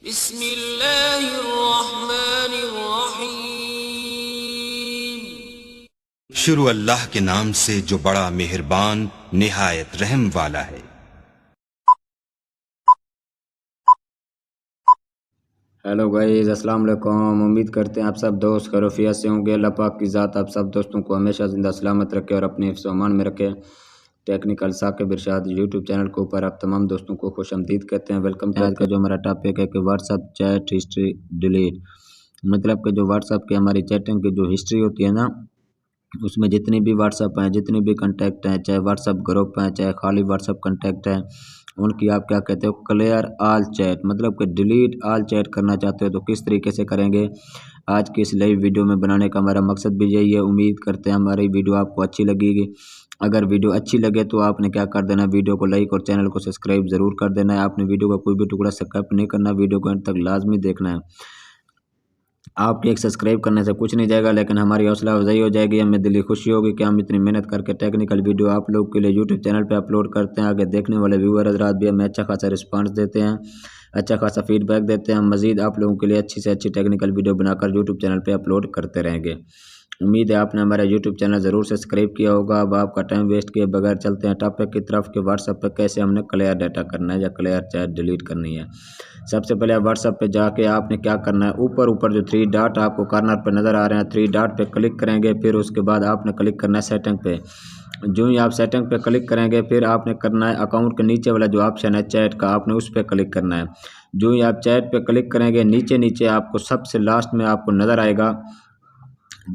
बिस्मिल्लाहिर्रहमानिर्रहीम। शुरू अल्लाह के नाम से जो बड़ा मेहरबान निहायत रहम वाला है। हेलो गाइस, अस्सलाम वालेकुम। उम्मीद करते हैं आप सब दोस्त खैरियत से होंगे। अल्लाह पाक की ज़ात आप सब दोस्तों को हमेशा जिंदा सलामत रखे और अपने हिफ्ज़ व अमान में रखे। टेक्निकल साकिब इरशाद यूट्यूब चैनल के ऊपर आप तमाम दोस्तों को खुशामदीद कहते हैं, वेलकम। आज का जो हमारा टॉपिक है कि व्हाट्सअप चैट हिस्ट्री डिलीट, मतलब कि जो व्हाट्सअप की हमारी चैटिंग की जो हिस्ट्री होती है ना, उसमें जितनी भी व्हाट्सअप हैं, जितने भी कंटेक्ट हैं, चाहे व्हाट्सअप ग्रुप हैं, चाहे खाली व्हाट्सअप कंटेक्ट हैं, उनकी आप क्या कहते हो क्लियर ऑल चैट, मतलब कि डिलीट ऑल चैट करना चाहते हो तो किस तरीके से करेंगे। आज की इस लाइव वीडियो में बनाने का हमारा मकसद भी यही है। उम्मीद करते हैं हमारी वीडियो आपको अच्छी लगेगी। अगर वीडियो अच्छी लगे तो आपने क्या कर देना है, वीडियो को लाइक और चैनल को सब्सक्राइब ज़रूर कर देना है। आपने वीडियो का कोई भी टुकड़ा स्किप नहीं करना, वीडियो को अंत तक लाजमी देखना है। आपके एक सब्सक्राइब करने से कुछ नहीं जाएगा, लेकिन हमारी हौसला अफजाई हो जाएगी, हमें दिली खुशी होगी कि हम इतनी मेहनत करके टेक्निकल वीडियो आप लोग के लिए यूट्यूब चैनल पे अपलोड करते हैं। आगे देखने वाले व्यूअर हज़रात भी हमें अच्छा खासा रिस्पांस देते हैं, अच्छा खासा फीडबैक देते हैं। हम मज़ीद आप लोगों के लिए अच्छी से अच्छी टेक्निकल वीडियो बनाकर यूट्यूब चैनल पर अपलोड करते रहेंगे। उम्मीद है आपने हमारा यूट्यूब चैनल ज़रूर सब्सक्राइब किया होगा। अब आपका टाइम वेस्ट किए बगैर चलते हैं टॉपिक की तरफ कि व्हाट्सएप पे कैसे हमने क्लियर डाटा करना है या क्लियर चैट डिलीट करनी है। सबसे पहले व्हाट्सएप पे जाके आपने क्या करना है, ऊपर जो 3 डॉट आपको कॉर्नर पे नज़र आ रहे हैं, 3 डॉट पे क्लिक करेंगे। फिर उसके बाद आपने क्लिक करना है सेटिंग पे। जो ही आप सेटिंग पे क्लिक करेंगे फिर आपने करना है अकाउंट के नीचे वाला जो ऑप्शन है चैट का, आपने उस पर क्लिक करना है। जो ही आप चैट पे क्लिक करेंगे नीचे आपको सबसे लास्ट में आपको नज़र आएगा,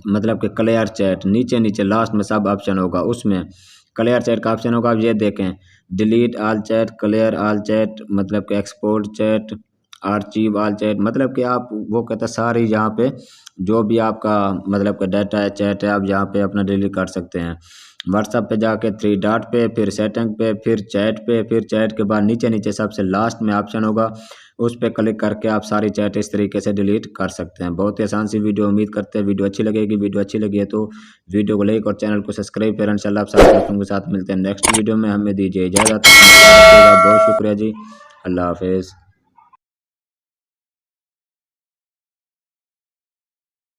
मतलब कि क्लियर चैट। नीचे लास्ट में सब ऑप्शन होगा, उसमें क्लियर चैट का ऑप्शन होगा। अब ये देखें, delete all chat, clear all chat, मतलब कि export chat, archive all chat, मतलब कि आप वो कहता है सारी यहाँ पे जो भी आपका मतलब कि डाटा है, चैट है, आप यहाँ पे अपना डिलीट कर सकते हैं। व्हाट्सएप पे जाके 3 डॉट पे, फिर सेटिंग पे, फिर चैट पे, फिर चैट के बाद नीचे सबसे लास्ट में ऑप्शन होगा, उस पर क्लिक करके आप सारी चैट इस तरीके से डिलीट कर सकते हैं। बहुत ही आसान सी वीडियो। उम्मीद करते हैं वीडियो अच्छी लगेगी। वीडियो अच्छी लगी है तो वीडियो को लाइक और चैनल को सब्सक्राइब करें। इंशाल्लाह आप सारे दोस्तों के साथ मिलते हैं नेक्स्ट वीडियो में। हमें दीजिए इजाज़त। बहुत शुक्रिया जी, अल्लाह हाफिज़।